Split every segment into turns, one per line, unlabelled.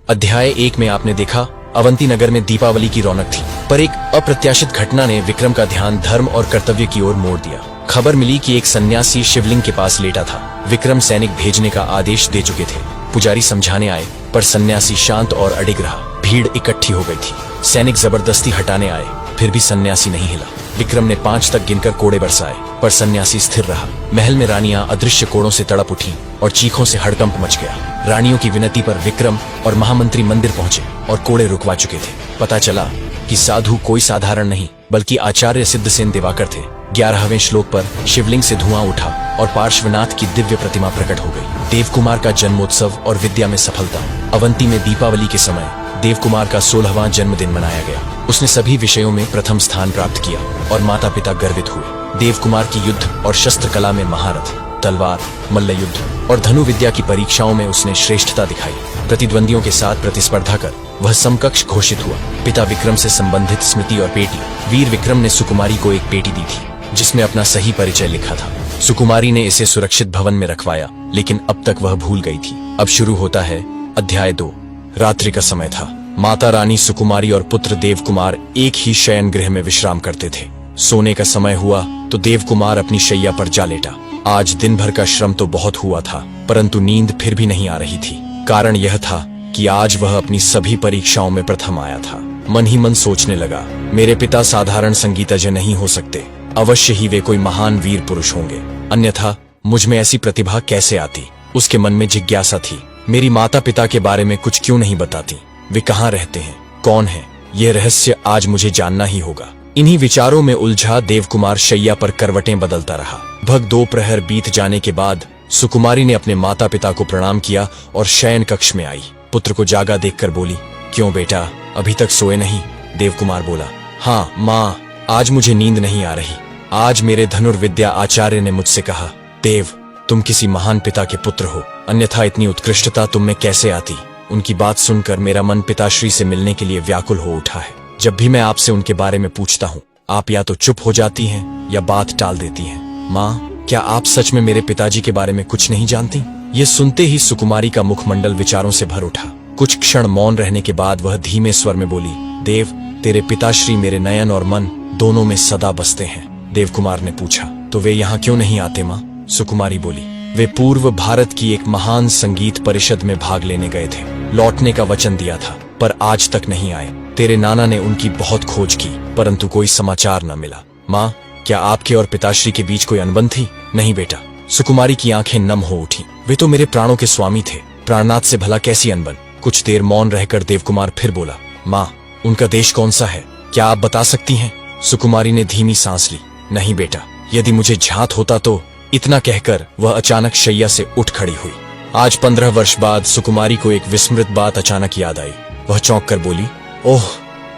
अध्याय 1 में आपने देखा अवंती नगर में दीपावली की रौनक थी, पर एक अप्रत्याशित घटना ने विक्रम का ध्यान धर्म और कर्तव्य की ओर मोड़ दिया। खबर मिली कि एक सन्यासी शिवलिंग के पास लेटा था। विक्रम सैनिक भेजने का आदेश दे चुके थे। पुजारी समझाने आए, पर सन्यासी शांत और अडिग रहा। भीड़ इकट्ठी हो गई थी। सैनिक जबरदस्ती हटाने आए, फिर भी सन्यासी नहीं हिला। विक्रम ने 5 तक गिनकर कोड़े बरसाए, पर सन्यासी स्थिर रहा। महल में रानियां अदृश्य कोड़ों से तड़प उठी और चीखों से हड़कंप मच गया। रानियों की विनती पर विक्रम और महामंत्री मंदिर पहुंचे और कोड़े रुकवा चुके थे। पता चला कि साधु कोई साधारण नहीं बल्कि आचार्य सिद्धसेन दिवाकर थे। 11वें श्लोक पर शिवलिंग से धुआं उठा और पार्श्वनाथ की दिव्य प्रतिमा प्रकट हो गई। देवकुमार का जन्मोत्सव और विद्या में सफलता। अवंती में दीपावली के समय देवकुमार का 16वां जन्मदिन मनाया गया। उसने सभी विषयों में प्रथम स्थान प्राप्त किया और माता पिता गर्वित हुए। देवकुमार की युद्ध और शस्त्र कला में महारथ, तलवार, मल्ल युद्ध और धनु विद्या की परीक्षाओं में उसने श्रेष्ठता दिखाई। प्रतिद्वंदियों के साथ प्रतिस्पर्धा कर वह समकक्ष घोषित हुआ। पिता विक्रम से संबंधित स्मृति और पेटी। वीर विक्रम ने सुकुमारी को एक पेटी दी थी जिसमें अपना सही परिचय लिखा था। सुकुमारी ने इसे सुरक्षित भवन में रखवाया, लेकिन अब तक वह भूल गई थी। अब शुरू होता है अध्याय 2। रात्रि का समय था। माता रानी सुकुमारी और पुत्र देवकुमार एक ही शयन गृह में विश्राम करते थे। सोने का समय हुआ तो देवकुमार अपनी शैया पर जा लेटा। आज दिन भर का श्रम तो बहुत हुआ था, परंतु नींद फिर भी नहीं आ रही थी। कारण यह था कि आज वह अपनी सभी परीक्षाओं में प्रथम आया था। मन ही मन सोचने लगा, मेरे पिता साधारण संगीतज्ञ नहीं हो सकते। अवश्य ही वे कोई महान वीर पुरुष होंगे, अन्यथा मुझ में ऐसी प्रतिभा कैसे आती। उसके मन में जिज्ञासा थी, मेरी माता पिता के बारे में कुछ क्यों नहीं बताती? वे कहाँ रहते हैं, कौन है? यह रहस्य आज मुझे जानना ही होगा। इन्हीं विचारों में उलझा देवकुमार शैया पर करवटें बदलता रहा। भग 2 प्रहर बीत जाने के बाद सुकुमारी ने अपने माता पिता को प्रणाम किया और शयन कक्ष में आई। पुत्र को जागा देखकर बोली, क्यों बेटा, अभी तक सोए नहीं? देवकुमार बोला, हाँ माँ, आज मुझे नींद नहीं आ रही। आज मेरे धनुर्विद्या आचार्य ने मुझसे कहा, देव, तुम किसी महान पिता के पुत्र हो, अन्यथा इतनी उत्कृष्टता तुम में कैसे आती? उनकी बात सुनकर मेरा मन पिताश्री से मिलने के लिए व्याकुल हो उठा है। जब भी मैं आपसे उनके बारे में पूछता हूँ, आप या तो चुप हो जाती हैं या बात टाल देती हैं। माँ, क्या आप सच में मेरे पिताजी के बारे में कुछ नहीं जानती? ये सुनते ही सुकुमारी का मुखमंडल विचारों से भर उठा। कुछ क्षण मौन रहने के बाद वह धीमे स्वर में बोली, देव, तेरे पिताश्री मेरे नयन और मन दोनों में सदा बसते हैं। देवकुमार ने पूछा, तो वे यहाँ क्यों नहीं आते माँ? सुकुमारी बोली, वे पूर्व भारत की एक महान संगीत परिषद में भाग लेने गए थे। लौटने का वचन दिया था, पर आज तक नहीं आए। तेरे नाना ने उनकी बहुत खोज की, परंतु कोई समाचार न मिला। माँ, क्या आपके और पिताश्री के बीच कोई अनबन थी? नहीं बेटा। सुकुमारी की आंखें नम हो उठी। वे तो मेरे प्राणों के स्वामी थे, प्राणनाथ से भला कैसी अनबन? कुछ देर मौन रहकर देवकुमार फिर बोला, माँ, उनका देश कौन सा है, क्या आप बता सकती हैं? सुकुमारी ने धीमी सांस ली। नहीं बेटा, यदि मुझे झात होता तो। इतना कहकर वह अचानक शैया से उठ खड़ी हुई। आज 15 वर्ष बाद सुकुमारी को एक विस्मृत बात अचानक याद आई। वह चौंक कर बोली, ओह,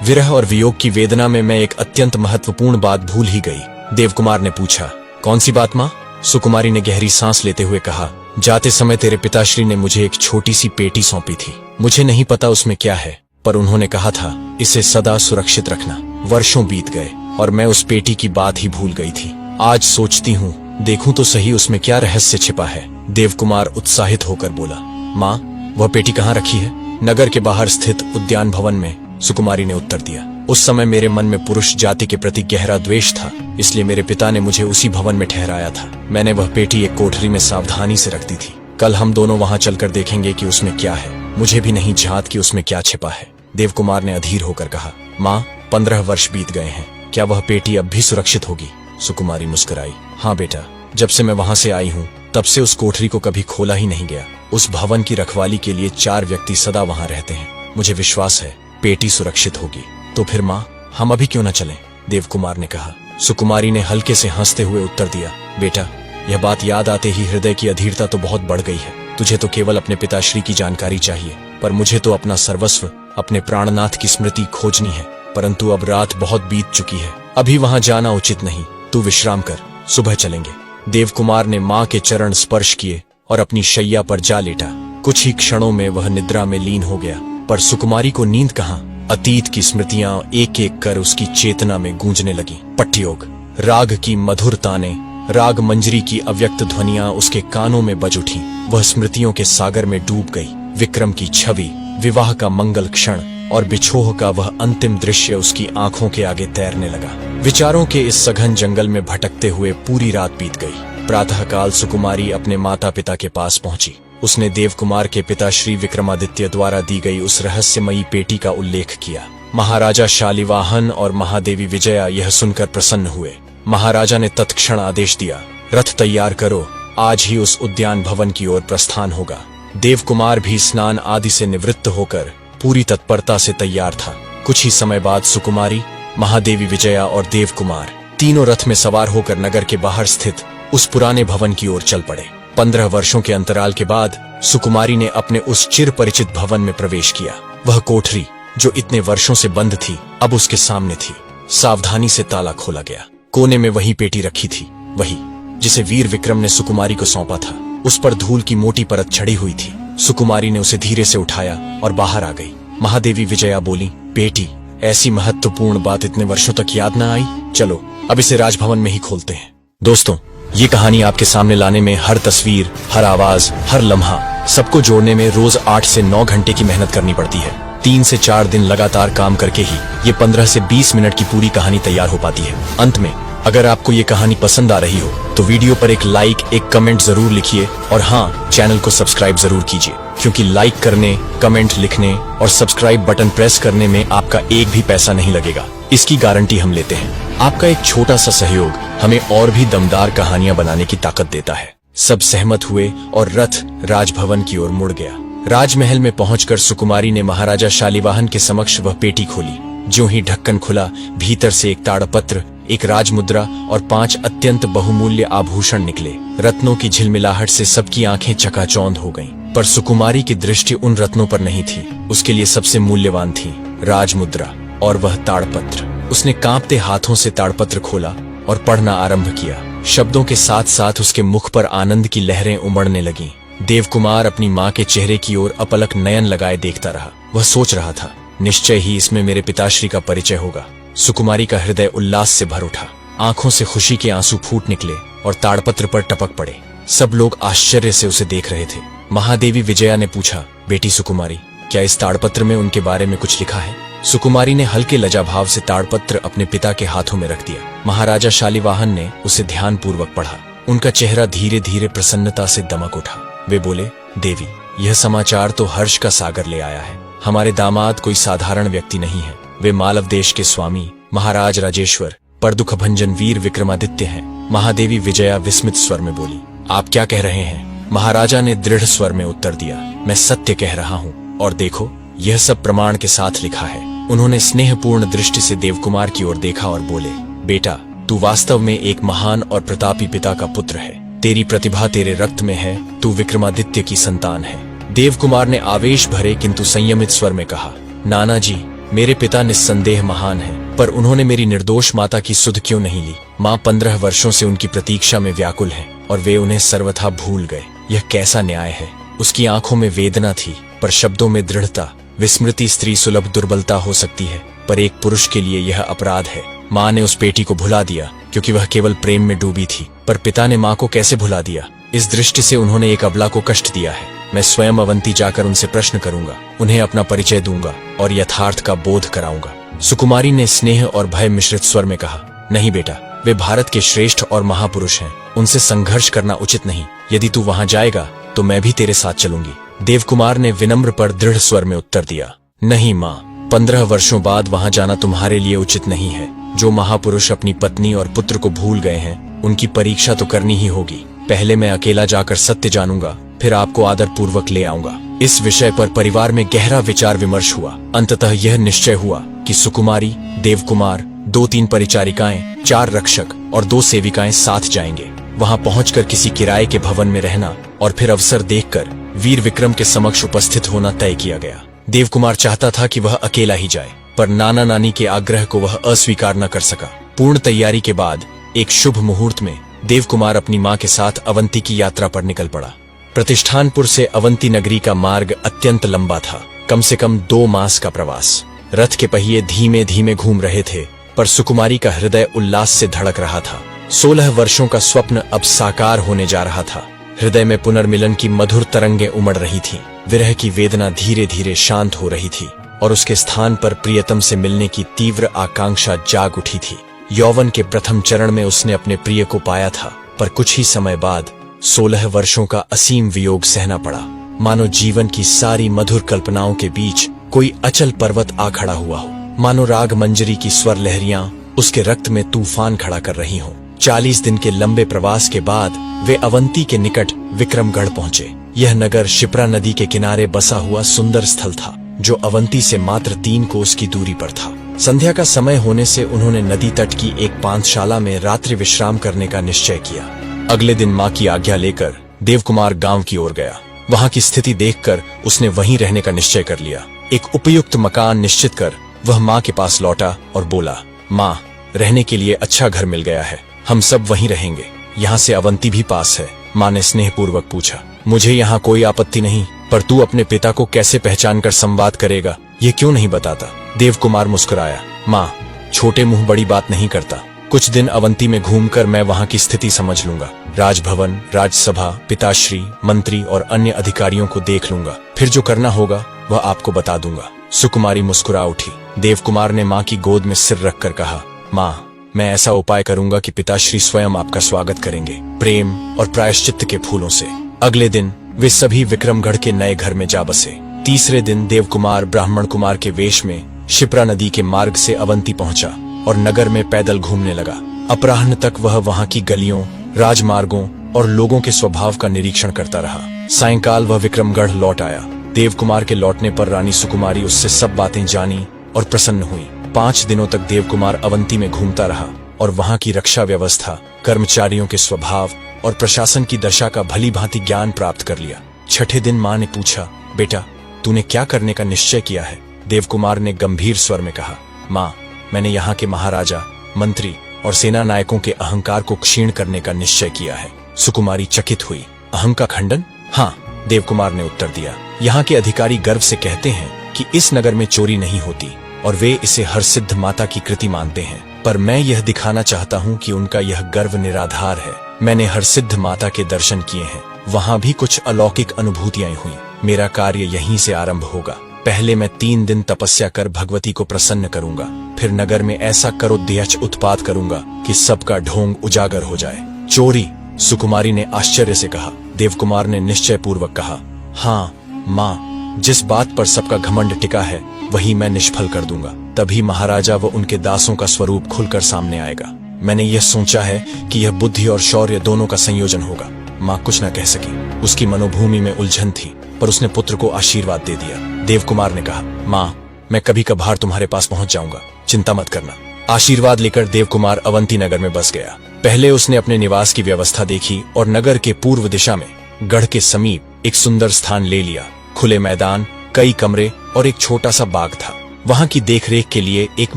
विरह और वियोग की वेदना में मैं एक अत्यंत महत्वपूर्ण बात भूल ही गई। देवकुमार ने पूछा, कौन सी बात माँ? सुकुमारी ने गहरी सांस लेते हुए कहा, जाते समय तेरे पिताश्री ने मुझे एक छोटी सी पेटी सौंपी थी। मुझे नहीं पता उसमें क्या है, पर उन्होंने कहा था इसे सदा सुरक्षित रखना। वर्षों बीत गए और मैं उस पेटी की बात ही भूल गई थी। आज सोचती हूँ, देखूं तो सही उसमें क्या रहस्य छिपा है। देवकुमार उत्साहित होकर बोला, माँ, वह पेटी कहाँ रखी है? नगर के बाहर स्थित उद्यान भवन में, सुकुमारी ने उत्तर दिया। उस समय मेरे मन में पुरुष जाति के प्रति गहरा द्वेष था, इसलिए मेरे पिता ने मुझे उसी भवन में ठहराया था। मैंने वह पेटी एक कोठरी में सावधानी से रख दी थी। कल हम दोनों वहां चलकर देखेंगे कि उसमें क्या है। मुझे भी नहीं झात कि उसमें क्या छिपा है। देवकुमार ने अधीर होकर कहा, माँ, 15 वर्ष बीत गए हैं, क्या वह पेटी अब भी सुरक्षित होगी? सुकुमारी मुस्कुराई, हाँ बेटा, जब से मैं वहां से आई हूँ तब से उस कोठरी को कभी खोला ही नहीं गया। उस भवन की रखवाली के लिए 4 व्यक्ति सदा वहां रहते हैं। मुझे विश्वास है पेटी सुरक्षित होगी। तो फिर माँ, हम अभी क्यों न चलें? देवकुमार ने कहा। सुकुमारी ने हल्के से हंसते हुए उत्तर दिया, बेटा, यह बात याद आते ही हृदय की अधीरता तो बहुत बढ़ गई है। तुझे तो केवल अपने पिताश्री की जानकारी चाहिए, पर मुझे तो अपना सर्वस्व, अपने प्राणनाथ की स्मृति खोजनी है। परंतु अब रात बहुत बीत चुकी है, अभी वहां जाना उचित नहीं। तू विश्राम कर, सुबह चलेंगे। देवकुमार ने माँ के चरण स्पर्श किए और अपनी शैया पर जा लेटा। कुछ ही क्षणों में वह निद्रा में लीन हो गया, पर सुकुमारी को नींद कहाँ। अतीत की स्मृतियां एक एक कर उसकी चेतना में गूंजने लगी। पट्टयोग, राग की मधुर ताने, राग मंजरी की अव्यक्त ध्वनियां उसके कानों में बज उठी। वह स्मृतियों के सागर में डूब गई। विक्रम की छवि, विवाह का मंगल क्षण और बिछोह का वह अंतिम दृश्य उसकी आंखों के आगे तैरने लगा। विचारों के इस सघन जंगल में भटकते हुए पूरी रात बीत गई। प्रातःकाल सुकुमारी अपने माता पिता के पास पहुंची। उसने देवकुमार के पिता श्री विक्रमादित्य द्वारा दी गई उस रहस्यमयी पेटी का उल्लेख किया। महाराजा शालिवाहन और महादेवी विजया यह सुनकर प्रसन्न हुए। महाराजा ने तत्क्षण आदेश दिया, रथ तैयार करो, आज ही उस उद्यान भवन की ओर प्रस्थान होगा। देवकुमार भी स्नान आदि से निवृत्त होकर पूरी तत्परता से तैयार था। कुछ ही समय बाद सुकुमारी, महादेवी विजया और देवकुमार तीनों रथ में सवार होकर नगर के बाहर स्थित उस पुराने भवन की ओर चल पड़े। 15 वर्षों के अंतराल के बाद सुकुमारी ने अपने उस चिर परिचित भवन में प्रवेश किया। वह कोठरी जो इतने वर्षों से बंद थी अब उसके सामने थी। सावधानी से ताला खोला गया। कोने में वही पेटी रखी थी, वही जिसे वीर विक्रम ने सुकुमारी को सौंपा था। उस पर धूल की मोटी परत चढ़ी हुई थी। सुकुमारी ने उसे धीरे से उठाया और बाहर आ गई। महादेवी विजया बोली, बेटी, ऐसी महत्वपूर्ण बात इतने वर्षों तक याद न आई? चलो अब इसे राजभवन में ही खोलते हैं। दोस्तों, ये कहानी आपके सामने लाने में हर तस्वीर, हर आवाज, हर लम्हा, सबको जोड़ने में रोज 8 से 9 घंटे की मेहनत करनी पड़ती है। 3 से 4 दिन लगातार काम करके ही ये 15 से 20 मिनट की पूरी कहानी तैयार हो पाती है। अंत में अगर आपको ये कहानी पसंद आ रही हो तो वीडियो पर एक लाइक, एक कमेंट जरूर लिखिए और हाँ, चैनल को सब्सक्राइब जरूर कीजिए, क्योंकि लाइक करने, कमेंट लिखने और सब्सक्राइब बटन प्रेस करने में आपका एक भी पैसा नहीं लगेगा। इसकी गारंटी हम लेते हैं। आपका एक छोटा सा सहयोग हमें और भी दमदार कहानियां बनाने की ताकत देता है। सब सहमत हुए और रथ राजभवन की ओर मुड़ गया। राजमहल में पहुंचकर सुकुमारी ने महाराजा शालिवाहन के समक्ष वह पेटी खोली। ज्यों ही ढक्कन खुला, भीतर से एक ताड़पत्र, एक राजमुद्रा और 5 अत्यंत बहुमूल्य आभूषण निकले। रत्नों की झिलमिलाहट से सबकी आंखें चकाचौंध हो गईं। पर सुकुमारी की दृष्टि उन रत्नों पर नहीं थी। उसके लिए सबसे मूल्यवान थी राजमुद्रा और वह ताड़पत्र। उसने कांपते हाथों से ताड़पत्र खोला और पढ़ना आरंभ किया। शब्दों के साथ साथ उसके मुख पर आनंद की लहरें उमड़ने लगीं। देवकुमार अपनी माँ के चेहरे की ओर अपलक नयन लगाए देखता रहा। वह सोच रहा था, निश्चय ही इसमें मेरे पिताश्री का परिचय होगा। सुकुमारी का हृदय उल्लास से भर उठा। आंखों से खुशी के आंसू फूट निकले और ताड़पत्र पर टपक पड़े। सब लोग आश्चर्य से उसे देख रहे थे। महादेवी विजया ने पूछा, बेटी सुकुमारी, क्या इस ताड़पत्र में उनके बारे में कुछ लिखा है? सुकुमारी ने हल्के लजाभाव से ताड़पत्र अपने पिता के हाथों में रख दिया। महाराजा शालिवाहन ने उसे ध्यानपूर्वक पढ़ा। उनका चेहरा धीरे धीरे प्रसन्नता से दमक उठा। वे बोले, देवी, यह समाचार तो हर्ष का सागर ले आया है। हमारे दामाद कोई साधारण व्यक्ति नहीं है। वे मालव देश के स्वामी महाराज राजेश्वर परदुख भंजन वीर विक्रमादित्य हैं। महादेवी विजया विस्मित स्वर में बोली, आप क्या कह रहे हैं? महाराजा ने दृढ़ स्वर में उत्तर दिया, मैं सत्य कह रहा हूँ, और देखो, यह सब प्रमाण के साथ लिखा है। उन्होंने स्नेहपूर्ण दृष्टि से देवकुमार की ओर देखा और बोले, बेटा, तू वास्तव में एक महान और प्रतापी पिता का पुत्र है। तेरी प्रतिभा तेरे रक्त में है। तू विक्रमादित्य की संतान है। देवकुमार ने आवेश भरे किंतु संयमित स्वर में कहा, नाना जी, मेरे पिता निस्संदेह महान हैं, पर उन्होंने मेरी निर्दोष माता की सुध क्यों नहीं ली? माँ 15 वर्षों से उनकी प्रतीक्षा में व्याकुल है और वे उन्हें सर्वथा भूल गए। यह कैसा न्याय है? उसकी आंखों में वेदना थी पर शब्दों में दृढ़ता। विस्मृति स्त्री सुलभ दुर्बलता हो सकती है, पर एक पुरुष के लिए यह अपराध है। माँ ने उस बेटी को भुला दिया क्योंकि वह केवल प्रेम में डूबी थी, पर पिता ने माँ को कैसे भुला दिया? इस दृष्टि से उन्होंने एक अबला को कष्ट दिया है। मैं स्वयं अवंती जाकर उनसे प्रश्न करूंगा, उन्हें अपना परिचय दूंगा और यथार्थ का बोध कराऊंगा। सुकुमारी ने स्नेह और भय मिश्रित स्वर में कहा, नहीं बेटा, वे भारत के श्रेष्ठ और महापुरुष हैं। उनसे संघर्ष करना उचित नहीं। यदि तू वहां जाएगा तो मैं भी तेरे साथ चलूंगी। देवकुमार ने विनम्र पर दृढ़ स्वर में उत्तर दिया, नहीं माँ, 15 वर्षों बाद वहां जाना तुम्हारे लिए उचित नहीं है। जो महापुरुष अपनी पत्नी और पुत्र को भूल गए हैं, उनकी परीक्षा तो करनी ही होगी। पहले मैं अकेला जाकर सत्य जानूंगा, फिर आपको आदर पूर्वक ले आऊंगा। इस विषय पर परिवार में गहरा विचार विमर्श हुआ। अंततः यह निश्चय हुआ कि सुकुमारी, देवकुमार, 2-3 परिचारिकाएं, 4 रक्षक और 2 सेविकाएं साथ जाएंगे। वहां पहुंचकर किसी किराए के भवन में रहना और फिर अवसर देखकर वीर विक्रम के समक्ष उपस्थित होना तय किया गया। देवकुमार चाहता था कि वह अकेला ही जाए, पर नाना नानी के आग्रह को वह अस्वीकार न कर सका। पूर्ण तैयारी के बाद एक शुभ मुहूर्त में देवकुमार अपनी मां के साथ अवंती की यात्रा पर निकल पड़ा। प्रतिष्ठानपुर से अवंती नगरी का मार्ग अत्यंत लंबा था, कम से कम 2 मास का प्रवास। रथ के पहिए धीमे धीमे घूम रहे थे, पर सुकुमारी का हृदय उल्लास से धड़क रहा था। 16 वर्षों का स्वप्न अब साकार होने जा रहा था। हृदय में पुनर्मिलन की मधुर तरंगें उमड़ रही थीं। विरह की वेदना धीरे धीरे शांत हो रही थी और उसके स्थान पर प्रियतम से मिलने की तीव्र आकांक्षा जाग उठी थी। यौवन के प्रथम चरण में उसने अपने प्रिय को पाया था, पर कुछ ही समय बाद 16 वर्षों का असीम वियोग सहना पड़ा। मानो जीवन की सारी मधुर कल्पनाओं के बीच कोई अचल पर्वत आ खड़ा हुआ हो। मानो राग मंजरी की स्वर लहरियां उसके रक्त में तूफान खड़ा कर रही हों। 40 दिन के लंबे प्रवास के बाद वे अवंती के निकट विक्रमगढ़ पहुंचे। यह नगर शिप्रा नदी के किनारे बसा हुआ सुंदर स्थल था, जो अवंती से मात्र 3 कोस की दूरी पर था। संध्या का समय होने से उन्होंने नदी तट की एक पांथशाला में रात्रि विश्राम करने का निश्चय किया। अगले दिन माँ की आज्ञा लेकर देवकुमार गांव की ओर गया। वहां की स्थिति देखकर उसने वहीं रहने का निश्चय कर लिया। एक उपयुक्त मकान निश्चित कर वह माँ के पास लौटा और बोला, माँ, रहने के लिए अच्छा घर मिल गया है, हम सब वहीं रहेंगे। यहाँ से अवंती भी पास है। माँ ने स्नेहपूर्वक पूछा, मुझे यहाँ कोई आपत्ति नहीं, पर तू अपने पिता को कैसे पहचान कर संवाद करेगा, ये क्यों नहीं बताता? देवकुमार मुस्कुराया, माँ, छोटे मुंह बड़ी बात नहीं करता। कुछ दिन अवंती में घूमकर मैं वहाँ की स्थिति समझ लूंगा। राजभवन, राजसभा, पिताश्री, मंत्री और अन्य अधिकारियों को देख लूंगा। फिर जो करना होगा वह आपको बता दूंगा। सुकुमारी मुस्कुरा उठी। देवकुमार ने माँ की गोद में सिर रखकर कहा, माँ, मैं ऐसा उपाय करूंगा कि पिताश्री स्वयं आपका स्वागत करेंगे, प्रेम और प्रायश्चित्त के फूलों से। अगले दिन वे सभी विक्रमगढ़ के नए घर में जा बसे। तीसरे दिन देवकुमार ब्राह्मण कुमार के वेश में शिप्रा नदी के मार्ग से अवंती पहुंचा और नगर में पैदल घूमने लगा। अपराह्न तक वह वहां की गलियों, राजमार्गों और लोगों के स्वभाव का निरीक्षण करता रहा। सायंकाल वह विक्रमगढ़ लौट आया। देवकुमार के लौटने पर रानी सुकुमारी उससे सब बातें जानी और प्रसन्न हुई। 5 दिनों तक देवकुमार अवंती में घूमता रहा और वहां की रक्षा व्यवस्था, कर्मचारियों के स्वभाव और प्रशासन की दशा का भली भांति ज्ञान प्राप्त कर लिया। छठे दिन माँ ने पूछा, बेटा, तूने क्या करने का निश्चय किया है? देवकुमार ने गंभीर स्वर में कहा, माँ, मैंने यहाँ के महाराजा, मंत्री और सेना नायकों के अहंकार को क्षीण करने का निश्चय किया है। सुकुमारी चकित हुई। अहं का खंडन? हाँ, देवकुमार ने उत्तर दिया। यहाँ के अधिकारी गर्व से कहते हैं कि इस नगर में चोरी नहीं होती और वे इसे हरसिद्ध माता की कृति मानते हैं, पर मैं यह दिखाना चाहता हूँ कि उनका यह गर्व निराधार है। मैंने हरसिद्ध माता के दर्शन किए हैं, वहाँ भी कुछ अलौकिक अनुभूतियां हुई। मेरा कार्य यहीं से आरंभ होगा। पहले मैं 3 दिन तपस्या कर भगवती को प्रसन्न करूंगा, फिर नगर में ऐसा करोद्यच उत्पात करूंगा कि सबका ढोंग उजागर हो जाए। चोरी? सुकुमारी ने आश्चर्य से कहा। देवकुमार ने निश्चय पूर्वक कहा, हाँ माँ, जिस बात पर सबका घमंड टिका है वही मैं निष्फल कर दूंगा। तभी महाराजा व उनके दासों का स्वरूप खुलकर सामने आएगा। मैंने यह सोचा है कि यह बुद्धि और शौर्य दोनों का संयोजन होगा। माँ कुछ न कह सकी। उसकी मनोभूमि में उलझन थी, पर उसने पुत्र को आशीर्वाद दे दिया। देवकुमार ने कहा, माँ, मैं कभी कभार तुम्हारे पास पहुंच जाऊंगा, चिंता मत करना। आशीर्वाद लेकर देवकुमार अवंती नगर में बस गया। पहले उसने अपने निवास की व्यवस्था देखी और नगर के पूर्व दिशा में गढ़ के समीप एक सुंदर स्थान ले लिया। खुले मैदान, कई कमरे और एक छोटा सा बाग था। वहां की देखरेख के लिए एक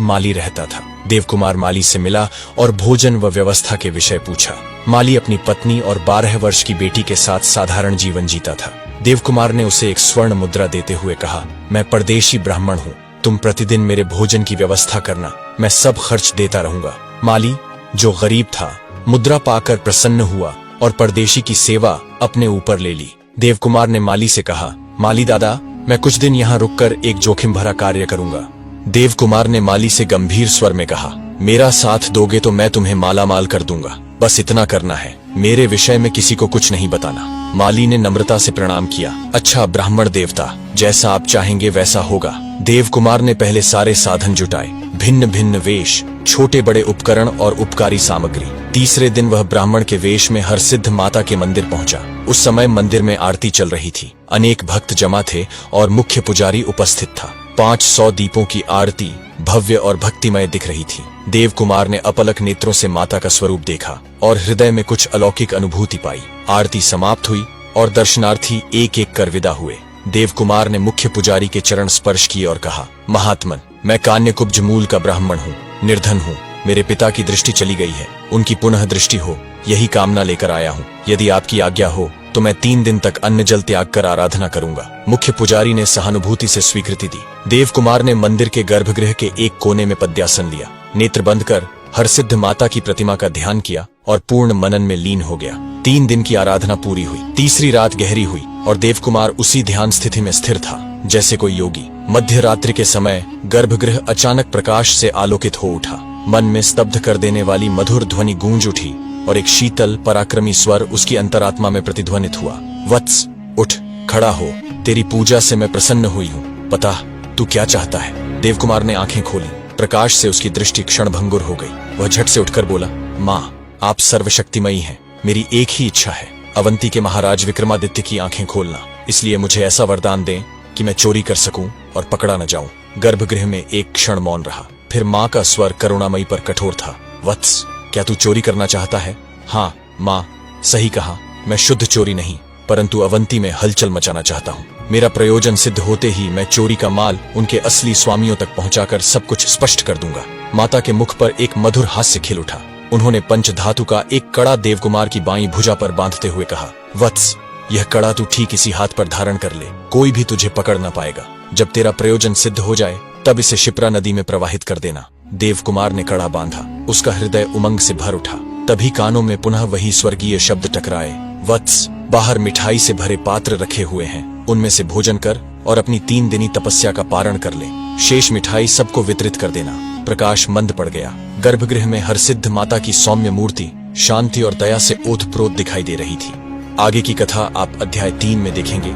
माली रहता था। देवकुमार माली से मिला और भोजन व व्यवस्था के विषय पूछा। माली अपनी पत्नी और 12 वर्ष की बेटी के साथ साधारण जीवन जीता था। देवकुमार ने उसे एक स्वर्ण मुद्रा देते हुए कहा, मैं परदेशी ब्राह्मण हूँ, तुम प्रतिदिन मेरे भोजन की व्यवस्था करना, मैं सब खर्च देता रहूंगा। माली, जो गरीब था, मुद्रा पाकर प्रसन्न हुआ और परदेशी की सेवा अपने ऊपर ले ली। देवकुमार ने माली से कहा, माली दादा, मैं कुछ दिन यहाँ रुककर एक जोखिम भरा कार्य करूंगा। देवकुमार ने माली से गंभीर स्वर में कहा, मेरा साथ दोगे तो मैं तुम्हें मालामाल कर दूंगा, बस इतना करना है, मेरे विषय में किसी को कुछ नहीं बताना। माली ने नम्रता से प्रणाम किया। अच्छा ब्राह्मण देवता, जैसा आप चाहेंगे वैसा होगा। देवकुमार ने पहले सारे साधन जुटाए, भिन्न भिन्न वेश, छोटे बड़े उपकरण और उपकारी सामग्री। तीसरे दिन वह ब्राह्मण के वेश में हरसिद्ध माता के मंदिर पहुंचा। उस समय मंदिर में आरती चल रही थी। अनेक भक्त जमा थे और मुख्य पुजारी उपस्थित था। 500 दीपों की आरती भव्य और भक्तिमय दिख रही थी। देवकुमार ने अपलक नेत्रों से माता का स्वरूप देखा और हृदय में कुछ अलौकिक अनुभूति पाई। आरती समाप्त हुई और दर्शनार्थी एक एक कर विदा हुए। देवकुमार ने मुख्य पुजारी के चरण स्पर्श किए और कहा, महात्मन, मैं कान्यकुब्ज मूल का ब्राह्मण हूँ, निर्धन हूँ, मेरे पिता की दृष्टि चली गई है, उनकी पुनः दृष्टि हो, यही कामना लेकर आया हूँ। यदि आपकी आज्ञा हो तो मैं 3 दिन तक अन्न जल त्याग कर आराधना करूंगा। मुख्य पुजारी ने सहानुभूति से स्वीकृति दी। देवकुमार ने मंदिर के गर्भगृह के एक कोने में पद्यासन लिया, नेत्र बंद कर हरसिद्ध माता की प्रतिमा का ध्यान किया और पूर्ण मनन में लीन हो गया। 3 दिन की आराधना पूरी हुई। तीसरी रात गहरी हुई और देवकुमार उसी ध्यान स्थिति में स्थिर था जैसे कोई योगी। मध्य रात्रि के समय गर्भगृह अचानक प्रकाश से आलोकित हो उठा। मन में स्तब्ध कर देने वाली मधुर ध्वनि गूंज उठी और एक शीतल पराक्रमी स्वर उसकी अंतरात्मा में प्रतिध्वनित हुआ। वत्स, उठ, खड़ा हो, तेरी पूजा से मैं प्रसन्न हुई हूँ। बता, तू क्या चाहता है? देवकुमार ने आंखें खोली। प्रकाश से उसकी दृष्टि क्षणभंगुर हो गई। वह झट से उठकर बोला, माँ, आप सर्वशक्तिमयी हैं। मेरी एक ही इच्छा है, अवंती के महाराज विक्रमादित्य की आंखें खोलना। इसलिए मुझे ऐसा वरदान दें कि मैं चोरी कर सकूं और पकड़ा न जाऊं। गर्भगृह में एक क्षण मौन रहा। फिर माँ का स्वर करुणामयी पर कठोर था। वत्स, क्या तू चोरी करना चाहता है? हाँ माँ, सही कहा। मैं शुद्ध चोरी नहीं, परंतु अवंती में हलचल मचाना चाहता हूँ। मेरा प्रयोजन सिद्ध होते ही मैं चोरी का माल उनके असली स्वामियों तक पहुंचाकर सब कुछ स्पष्ट कर दूंगा। माता के मुख पर एक मधुर हास्य खिल उठा। उन्होंने पंचधातु का एक कड़ा देवकुमार की बाईं भुजा पर बांधते हुए कहा, वत्स, यह कड़ा तू ठीक इसी हाथ पर धारण कर ले। कोई भी तुझे पकड़ न पाएगा। जब तेरा प्रयोजन सिद्ध हो जाए तब इसे शिप्रा नदी में प्रवाहित कर देना। देवकुमार ने कड़ा बांधा। उसका हृदय उमंग से भर उठा। तभी कानों में पुनः वही स्वर्गीय शब्द टकराए, वत्स, बाहर मिठाई से भरे पात्र रखे हुए हैं, उनमें से भोजन कर और अपनी 3 दिनी तपस्या का पारण कर ले। शेष मिठाई सबको वितरित कर देना। प्रकाश मंद पड़ गया। गर्भगृह में हरसिद्ध माता की सौम्य मूर्ति शांति और दया से ओतप्रोत दिखाई दे रही थी। आगे की कथा आप अध्याय 3 में देखेंगे।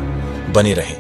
बने रहें।